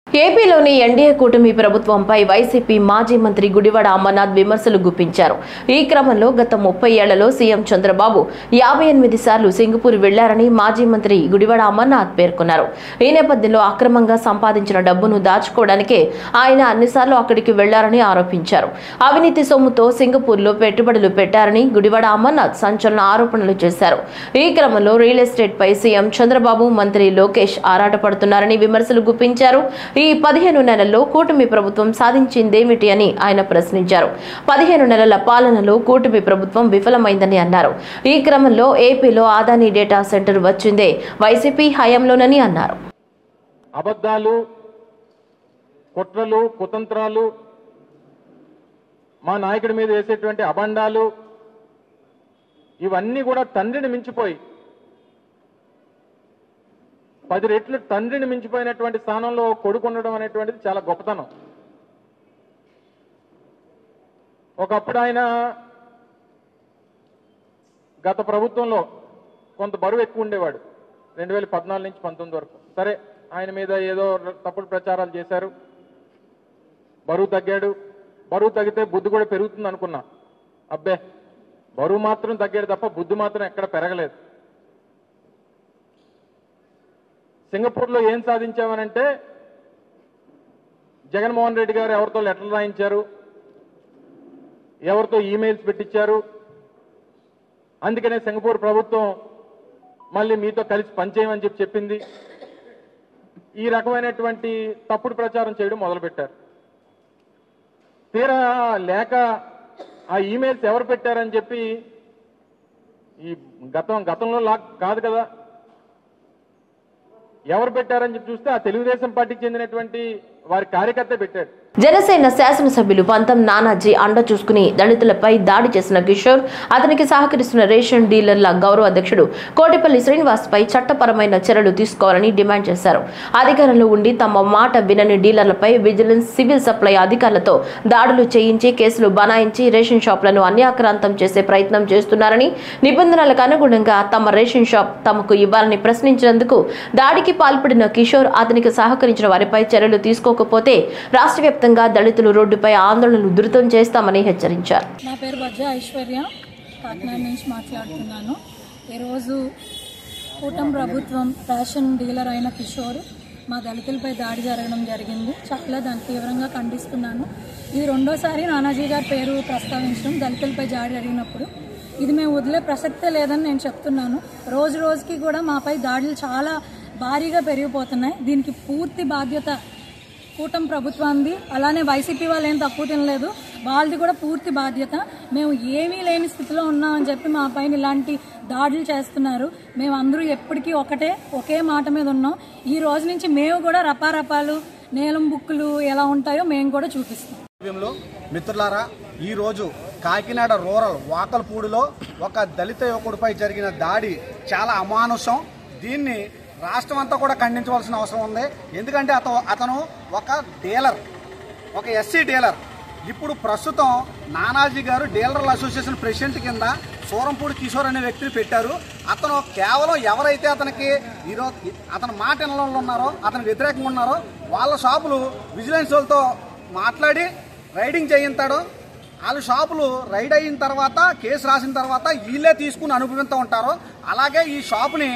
ఏపీలోని ఎన్డీఏ కూటమి ప్రభుత్వంపై వైసీపీ మాజీ మంత్రి గుడివాడ అమర్నాథ్ విమర్శలు గుప్పించారు. ఈ క్రమంలో గత 30 ఏళ్లలో సీఎం చంద్రబాబు 58 సార్లు సింగపూర్ వెళ్లారని మాజీ మంత్రి గుడివాడ అమర్నాథ్ పేర్కొన్నారు. ఈ నేపథ్యంలో అక్రమంగా సంపాదించిన డబ్బును దాచుకోవడానికే ఆయన అన్నిసార్లు అక్కడికి వెళ్లారని ఆరోపించారు. అవినీతి సొమ్ముతో సింగపూర్లో పెట్టుబడులు పెట్టారని గుడివాడ అమర్నాథ్ సంచలన ఆరోపణలు చేశారు. ఈ క్రమంలో రియల్ ఎస్టేట్ పై సీఎం చంద్రబాబు, మంత్రి లోకేష్ ఆరాటపడుతున్నారని విమర్శలు గుప్పించారు. ఈ 15 నెలల్లో కూటమి ప్రభుత్వం సాధించిందేమిటి అని ఆయన ప్రశ్నించారు. 15 నెలల పాలనలో కూటమి ప్రభుత్వం విఫలమైందని అన్నారు. ఈ క్రమంలో ఏపీలో అదానీ డేటా సెంటర్ వచ్చిందే వైసీపీ హయాంలోనని అన్నారు. అబద్ధాలు, కుట్రలు, కుతంత్రాలు, మా నాయకుడి మీద వేసేటువంటి అబండాలు ఇవన్నీ కూడా తండ్రిని మించిపోయి 10 రెట్లు తండ్రిని మించిపోయినటువంటి స్థానంలో కొడుకు ఉండడం అనేటువంటిది చాలా గొప్పతనం. ఒకప్పుడు ఆయన గత ప్రభుత్వంలో కొంత బరువు ఎక్కువ ఉండేవాడు 2014 నుంచి 19 వరకు. సరే, ఆయన మీద ఏదో తప్పుడు ప్రచారాలు చేశారు, బరువు తగ్గాడు. బరువు తగ్గితే బుద్ధి కూడా పెరుగుతుంది అనుకున్నా. అబ్బే, బరువు మాత్రం తగ్గాడు తప్ప బుద్ధి మాత్రం ఎక్కడ పెరగలేదు. సింగపూర్లో ఏం సాధించామనంటే జగన్మోహన్ రెడ్డి గారు ఎవరితో లెటర్లు రాయించారు, ఎవరితో ఈమెయిల్స్ పెట్టించారు. అందుకనే సింగపూర్ ప్రభుత్వం మళ్ళీ మీతో కలిసి పనిచేయమని చెప్పింది. ఈ రకమైనటువంటి తప్పుడు ప్రచారం చేయడం మొదలుపెట్టారు. తీరా లేక ఆ ఈమెయిల్స్ ఎవరు పెట్టారని చెప్పి ఈ గతంలో కాదు కదా, ఎవరు పెట్టారని చెప్పి చూస్తే ఆ తెలుగుదేశం పార్టీకి చెందినటువంటి వారి కార్యకర్త పెట్టాడు. జనసేన శాసనసభ్యులు పంతం నానాజీ అండ చూసుకుని దళితులపై దాడి చేసిన కిషోర్, అతనికి సహకరిస్తున్న రేషన్ డీలర్ల గౌరవ అధ్యక్షుడు కోటిపల్లి శ్రీనివాస్ పై చట్టపరమైన చర్యలు తీసుకోవాలని డిమాండ్ చేశారు. అధికారంలో ఉండి తమ మాట వినని డీలర్లపై విజిలెన్స్, సివిల్ సప్లై అధికారులతో దాడులు చేయించి కేసులు బనాయించి రేషన్ షాపులను అన్యాక్రాంతం చేసే ప్రయత్నం చేస్తున్నారని, నిబంధనలకు అనుగుణంగా తమ రేషన్ షాప్ తమకు ఇవ్వాలని ప్రశ్నించినందుకు దాడికి పాల్పడిన కిషోర్, అతనికి సహకరించిన వారిపై చర్యలు తీసుకోకపోతే రాష్ట్ర దళితులు రోడ్డుపై ఆందోళనలు ఉధృతం చేస్తామని హెచ్చరించారు. నా పేరు బజ్జ ఐశ్వర్య, కాకినాడ నుంచి మాట్లాడుతున్నాను. ఈరోజు కూటమి ప్రభుత్వం రేషన్ డీలర్ అయిన కిషోర్ మా దళితులపై దాడి జరగడం జరిగింది. చాలా దాన్ని తీవ్రంగా ఖండిస్తున్నాను. ఇది రెండోసారి నానాజీ గారి పేరు ప్రస్తావించడం దళితులపై దాడి జరిగినప్పుడు. ఇది మేము వదిలే ప్రసక్తే లేదని నేను చెప్తున్నాను. రోజు రోజుకి కూడా మాపై దాడులు చాలా భారీగా పెరిగిపోతున్నాయి. దీనికి పూర్తి బాధ్యత కూటమి ప్రభుత్వాన్ని, అలానే వైసీపీ వాళ్ళు ఏం తక్కువ తినలేదు, వాళ్ళది కూడా పూర్తి బాధ్యత. మేము ఏమీ లేని స్థితిలో ఉన్నామని చెప్పి మా పైన ఇలాంటి దాడులు చేస్తున్నారు. మేము అందరూ ఎప్పటికీ ఒకే మాట మీద ఉన్నాం. ఈ రోజు నుంచి మేము కూడా రపారపాలు, నీలం బుక్కులు ఎలా ఉంటాయో మేము కూడా చూపిస్తాం. మిత్రులారా, ఈరోజు కాకినాడ రూరల్ వాకల్పూడిలో ఒక దళిత యువకుడిపై జరిగిన దాడి చాలా అమానుషం. దీన్ని రాష్ట్రం అంతా కూడా ఖండించవలసిన అవసరం ఉంది. ఎందుకంటే అతను ఒక డీలర్, ఒక ఎస్సీ డీలర్. ఇప్పుడు ప్రస్తుతం నానాజీ గారు డీలర్ల అసోసియేషన్ ప్రెసిడెంట్ కింద సూరంపూడి కిషోర్ అనే వ్యక్తిని పెట్టారు. అతను కేవలం ఎవరైతే అతనికి ఈరోజు అతని మాట వినడంలో ఉన్నారో, అతనికి వ్యతిరేకంగా ఉన్నారో వాళ్ళ షాపులు విజిలెన్స్ వాళ్ళతో మాట్లాడి రైడింగ్ చేయించాడో, వాళ్ళ షాపులు రైడ్ అయిన తర్వాత కేసు రాసిన తర్వాత వీళ్ళే తీసుకుని అనుభవిస్తూ ఉంటారు. అలాగే ఈ షాపుని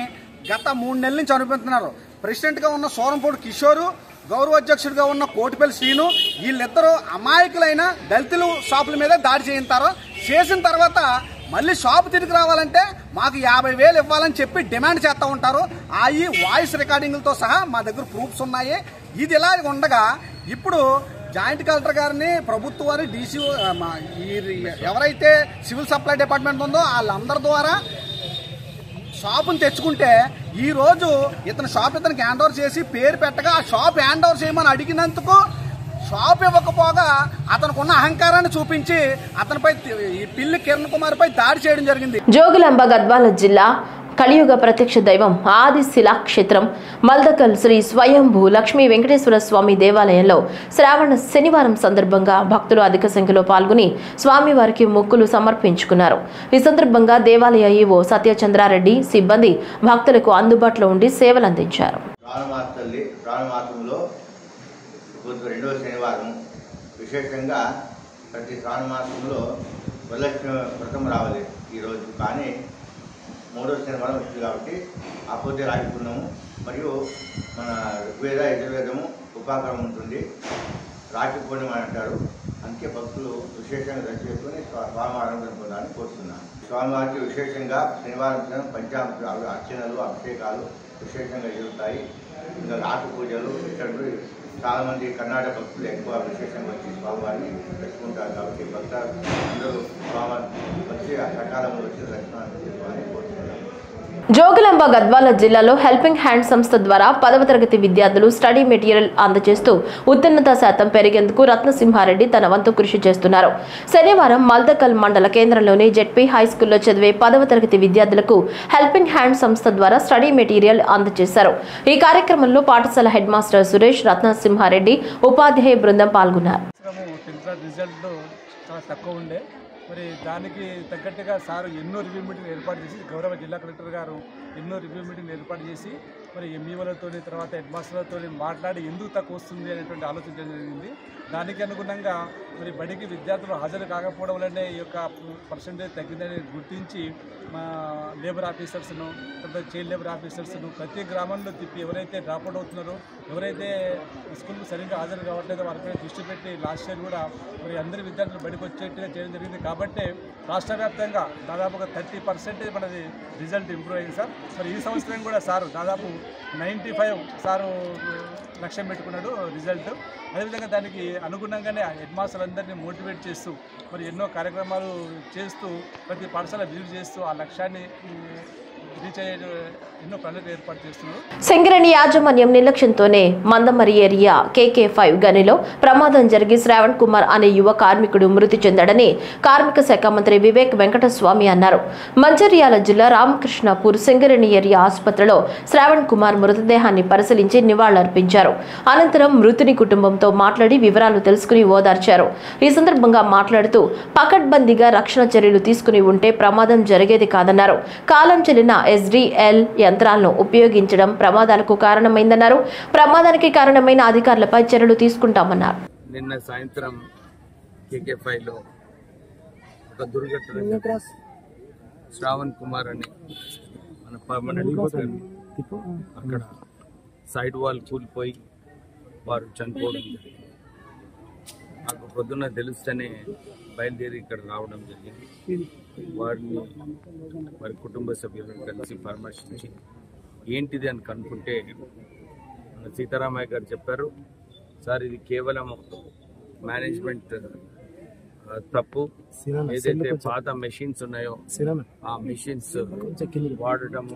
గత 3 నెలల నుంచి అనుభవిస్తున్నారు. ప్రెసిడెంట్గా ఉన్న సూరంపూడి కిషోరు, గౌరవ అధ్యక్షుడిగా ఉన్న కోటిపల్లి శ్రీను, వీళ్ళిద్దరూ అమాయకులైన దళితులు షాపుల మీద దాడి చేయించారు. చేసిన తర్వాత మళ్ళీ షాపు తిరిగి రావాలంటే మాకు 50,000 ఇవ్వాలని చెప్పి డిమాండ్ చేస్తూ ఉంటారు. ఈ వాయిస్ రికార్డింగ్లతో సహా మా దగ్గర ప్రూఫ్స్ ఉన్నాయి. ఇది ఇలా ఉండగా ఇప్పుడు జాయింట్ కలెక్టర్ గారిని, ప్రభుత్వాన్ని, డీసీ, ఎవరైతే సివిల్ సప్లై డిపార్ట్మెంట్ ఉందో వాళ్ళందరి ద్వారా షాపును తెచ్చుకుంటే ఈరోజు ఇతను షాప్ ఇతనికి హ్యాండ్ ఓవర్ చేసి పేరు పెట్టగా ఆ షాప్ హ్యాండ్ ఓవర్ చేయమని అడిగినందుకు షాప్ ఇవ్వకపోగా అతనికి ఉన్న అహంకారాన్ని చూపించి అతనిపై ఈ పిల్లి కిరణ్ కుమార్ పై దాడి చేయడం జరిగింది. జోగులాంబ గద్వాల జిల్లా కలియుగ ప్రత్యక్ష దైవం ఆది శిలాక్షేత్రం మల్దకల్ శ్రీ స్వయంభూ లక్ష్మీ వెంకటేశ్వర స్వామి దేవాలయంలో శ్రావణ శనివారం సందర్భంగా భక్తులు అధిక సంఖ్యలో పాల్గొని స్వామివారికి మొక్కులు సమర్పించుకున్నారు. ఈ సందర్భంగా దేవాలయ ఈవో సత్యచంద్రారెడ్డి సిబ్బంది భక్తులకు అందుబాటులో ఉండి సేవలు అందించారు. రెండవ శనివారం విశేషంగా ప్రతి శ్రావణ మాసంలో వరలక్ష్మి వ్రతం రావాలి ఈరోజు, కానీ మూడవ శనివారం వచ్చింది కాబట్టి ఆపోతే రాజుకున్నాము. మరియు మన ఋగ్వేద యజుర్వేదము ఉపాకరం ఉంటుంది, రాఖీ పూర్ణిమ అంటారు. అందుకే భక్తులు విశేషంగా దర్శనం చేసుకుని స్వామివారం పొందాలని కోరుతున్నాను. స్వామివారికి విశేషంగా శనివారం పంచామృత అర్చనలు, అభిషేకాలు విశేషంగా జరుగుతాయి. ఇంకా రాఖీ పూజలు ఇక్కడ చాలామంది కర్ణాటక భక్తులు ఎక్కువ విశేషంగా వచ్చి స్వామివారిని దర్శించుకుంటారు. కాబట్టి భక్తులు అందరూ స్వామివారిని వచ్చి సకాలంలో వచ్చి దర్శనాన్ని చేసుకోవాలని కోరుతున్నారు. జోగులాంబ గద్వాల జిల్లాలో హెల్పింగ్ హ్యాండ్ సంస్థ ద్వారా 10వ తరగతి విద్యార్థులు స్టడీ మెటీరియల్ అందజేస్తూ ఉత్తీర్ణత శాతం పెరిగేందుకు రత్నసింహారెడ్డి తన వంతు కృషి చేస్తున్నారు. శనివారం మల్దకల్ మండల కేంద్రంలోని జెడ్పీ హైస్కూల్లో చదివే 10వ తరగతి విద్యార్థులకు హెల్పింగ్ హ్యాండ్ సంస్థ ద్వారా స్టడీ మెటీరియల్ అందజేశారు. ఈ కార్యక్రమంలో పాఠశాల హెడ్ మాస్టర్ సురేష్, రత్నసింహారెడ్డి, ఉపాధ్యాయ బృందం పాల్గొన్నారు. మరి దానికి తగ్గట్టుగా సారు ఎన్నో రివ్యూ మీటింగ్ ఏర్పాటు చేసి, గౌరవ జిల్లా కలెక్టర్ గారు ఎన్నో రివ్యూ మీటింగ్ ఏర్పాటు చేసి మరి ఎంఈఓలతో తర్వాత హెడ్ మాస్టర్లతో మాట్లాడి ఎందుకు తక్కువ వస్తుంది అనేటువంటి ఆలోచించడం జరిగింది. దానికి అనుగుణంగా మరి బడికి విద్యార్థులు హాజరు కాకపోవడం వల్లనే ఈ యొక్క పర్సంటేజ్ తగ్గిందని గుర్తించి మా లేబర్ ఆఫీసర్స్ను, తర్వాత చైల్డ్ లేబర్ ఆఫీసర్స్ను ప్రతి గ్రామంలో తిప్పి ఎవరైతే డ్రాప్అవుట్ అవుతున్నారో, ఎవరైతే స్కూల్కి సరిగ్గా హాజరు కావట్లేదో వారిపై దృష్టి పెట్టి లాస్ట్ ఇయర్ కూడా మరి అందరి విద్యార్థులు బడికి వచ్చేట్టుగా చేయడం జరిగింది. కాబట్టి రాష్ట్ర వ్యాప్తంగా దాదాపుగా 30% మనది రిజల్ట్ ఇంప్రూవ్ అయింది సార్. మరి ఈ సంవత్సరం కూడా సారు దాదాపు 95 సారు లక్ష్యం పెట్టుకున్నాడు రిజల్ట్. అదేవిధంగా దానికి అనుగుణంగానే హెడ్ మాస్టర్లందరినీ మోటివేట్ చేస్తూ మరి ఎన్నో కార్యక్రమాలు చేస్తూ ప్రతి పాఠశాల విజిట్ చేస్తూ ఆ లక్ష్యాన్ని రీచ్ అయ్యే ఎన్నో ప్రణాళికలు ఏర్పాటు చేస్తున్నారు. సింగరేణి యాజమాన్యం నిర్లక్ష్యంతోనే మందమరి ఏరియా KK5 గనిలో ప్రమాదం జరిగి శ్రావణ్ కుమార్ అనే యువ కార్మికుడు మృతి చెందాడని కార్మిక శాఖ మంత్రి వివేక్ వెంకటస్వామి అన్నారు. మంచిర్యాల జిల్లా రామకృష్ణపూర్ సింగరేణి ఏరియా ఆసుపత్రిలో శ్రావణ్ కుమార్ మృతదేహాన్ని పరిశీలించి నివాళులర్పించారు. అనంతరం మృతుని కుటుంబంతో మాట్లాడి వివరాలు తెలుసుకుని ఓదార్చారు. ఈ సందర్భంగా మాట్లాడుతూ పకడ్బందీగా రక్షణ చర్యలు తీసుకుని ఉంటే ప్రమాదం జరిగేది కాదన్నారు. కాలం చెల్లిన SDL యంత్రాలను ఉపయోగించడం ప్రమాదాలకు కారణమైందన్నారు. ప్రమాదానికి కారణమైన అధికారులపై చర్యలు తీసుకుంటామన్నారు. నిన్న సాయంత్రం KK5లో ఒక దుర్ఘటన, శ్రావణ్ కుమార్ అని మన పర్మనెంట్ అక్కడ సైడ్ వాల్ కూలిపోయి వారు చనిపోవడం జరిగింది. నాకు పొద్దున్న తెలుస్తేనే బయలుదేరి ఇక్కడ రావడం జరిగింది. వారిని వారి కుటుంబ సభ్యులను కలిసి పరామర్శించి ఏంటిది అని కనుక్కుంటే మన సీతారామయ్య గారు చెప్పారు, సార్ ఇది కేవలం మేనేజ్మెంట్ తప్పు, ఏదైతే పాత మెషిన్స్ ఉన్నాయో ఆ మెషిన్స్ వాడటం,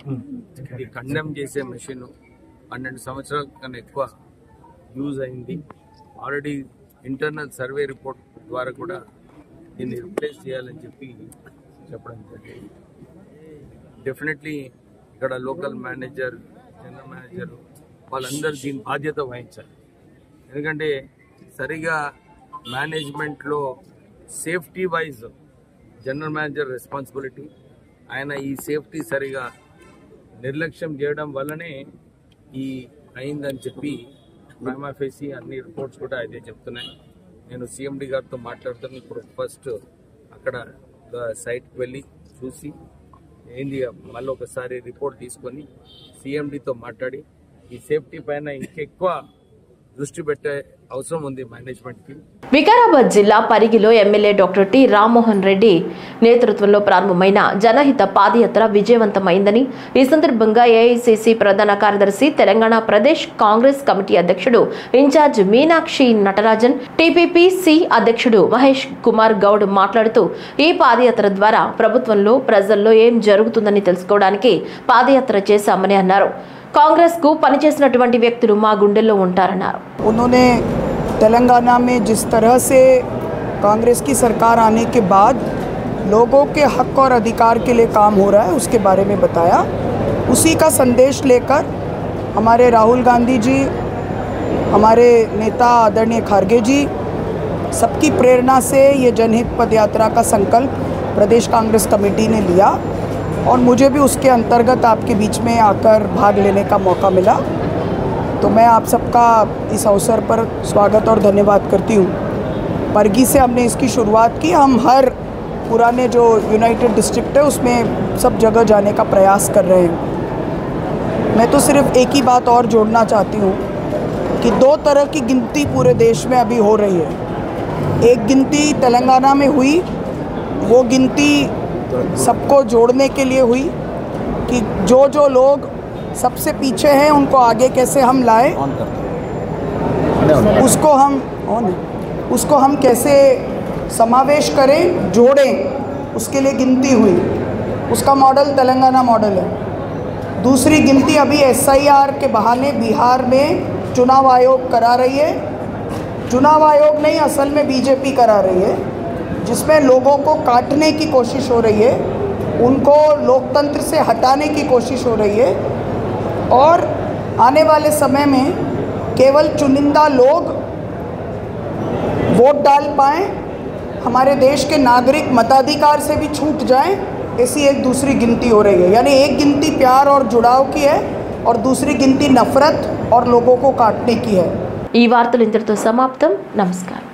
ఇది కండెమ్ చేసే మెషిన్ 12 సంవత్సరాల కన్నా ఎక్కువ యూజ్ అయింది. ఆల్రెడీ ఇంటర్నల్ సర్వే రిపోర్ట్ ద్వారా కూడా దీన్ని రిప్లేస్ చేయాలని చెప్పడం జరిగింది. డెఫినెట్లీ ఇక్కడ లోకల్ మేనేజర్, జనరల్ మేనేజర్ వాళ్ళందరూ దీని బాధ్యత వహించాలి. ఎందుకంటే సరిగా మేనేజ్మెంట్లో safety wise general manager responsibility, ఆయన ఈ సేఫ్టీ సరిగా నిర్లక్ష్యం చేయడం వల్లనే ఈ అయిందని చెప్పి ప్రైమా ఫేసి అన్ని రిపోర్ట్స్ కూడా అదే చెప్తున్నాయి. నేను CMD గారితో మాట్లాడుతాను. ఇప్పుడు ఫస్ట్ అక్కడ సైట్కి వెళ్ళి చూసి ఏంది మళ్ళీ ఒకసారి రిపోర్ట్ తీసుకొని CMDతో మాట్లాడి ఈ సేఫ్టీ పైన ఇంకెక్కువ దృష్టి పెట్టే అవసరం ఉంది మేనేజ్మెంట్కి. వికారాబాద్ జిల్లా పరిగిలో MLA doctor T Rammohan Reddy నేతృత్వంలో ప్రారంభమైన జనహిత పాదయాత్ర విజయవంతమైందని, ఈ సందర్భంగా AICC ప్రధాన కార్యదర్శి, తెలంగాణ ప్రదేశ్ కాంగ్రెస్ కమిటీ అధ్యక్షుడు ఇన్ఛార్జ్ మీనాక్షి నటరాజన్, TPPC అధ్యక్షుడు మహేష్ కుమార్ గౌడ్ మాట్లాడుతూ ఈ పాదయాత్ర ద్వారా ప్రభుత్వంలో ప్రజల్లో ఏం జరుగుతుందని తెలుసుకోవడానికి పాదయాత్ర చేశామని అన్నారు. కాంగ్రెస్ కు పనిచేసినటువంటి వ్యక్తులు మా గుండెల్లో ఉంటారన్నారు. उन्होंने तेलंगाना में जिस तरह से कांग्रेस की सरकार आने के बाद लोगों के हक और अधिकार के लिए काम हो रहा है उसके बारे में बताया. उसी का संदेश लेकर हमारे राहुल गांधी जी, हमारे नेता आदरणीय खारगे जी, सबकी प्रेरणा से ये जनहित पदयात्रा का संकल्प प्रदेश कांग्रेस कमेटी ने लिया और मुझे भी उसके अंतर्गत आपके बीच में आकर भाग लेने का मौका मिला. तो मैं आप सबका इस अवसर पर स्वागत और धन्यवाद करती हूँ. परगी से हमने इसकी शुरुआत की. हम हर पुराने जो यूनाइटेड डिस्ट्रिक्ट है उसमें सब जगह जाने का प्रयास कर रहे हैं. मैं तो सिर्फ एक ही बात और जोड़ना चाहती हूँ कि 2 तरह की गिनती पूरे देश में अभी हो रही है. एक गिनती तेलंगाना में हुई, वो गिनती सबको जोड़ने के लिए हुई कि जो लोग सबसे पीछे हैं उनको आगे कैसे हम लाएं, उसको हम कैसे समावेश करें, जोड़ें, उसके लिए गिनती हुई. उसका मॉडल तेलंगाना मॉडल है. दूसरी गिनती अभी SIR के बहाने बिहार में चुनाव आयोग करा रही है. चुनाव आयोग नहीं, असल में BJP करा रही है, जिसमें लोगों को काटने की कोशिश हो रही है, उनको लोकतंत्र से हटाने की कोशिश हो रही है और आने वाले समय में केवल चुनिंदा लोग वोट डाल पाएं, हमारे देश के नागरिक मताधिकार से भी छूट जाएं, ऐसी एक दूसरी गिनती हो रही है. यानी एक गिनती प्यार और जुड़ाव की है और दूसरी गिनती नफरत और लोगों को काटने की है. ఈ వార్తలు ఇంతటితో సమాప్తం. నమస్కారం.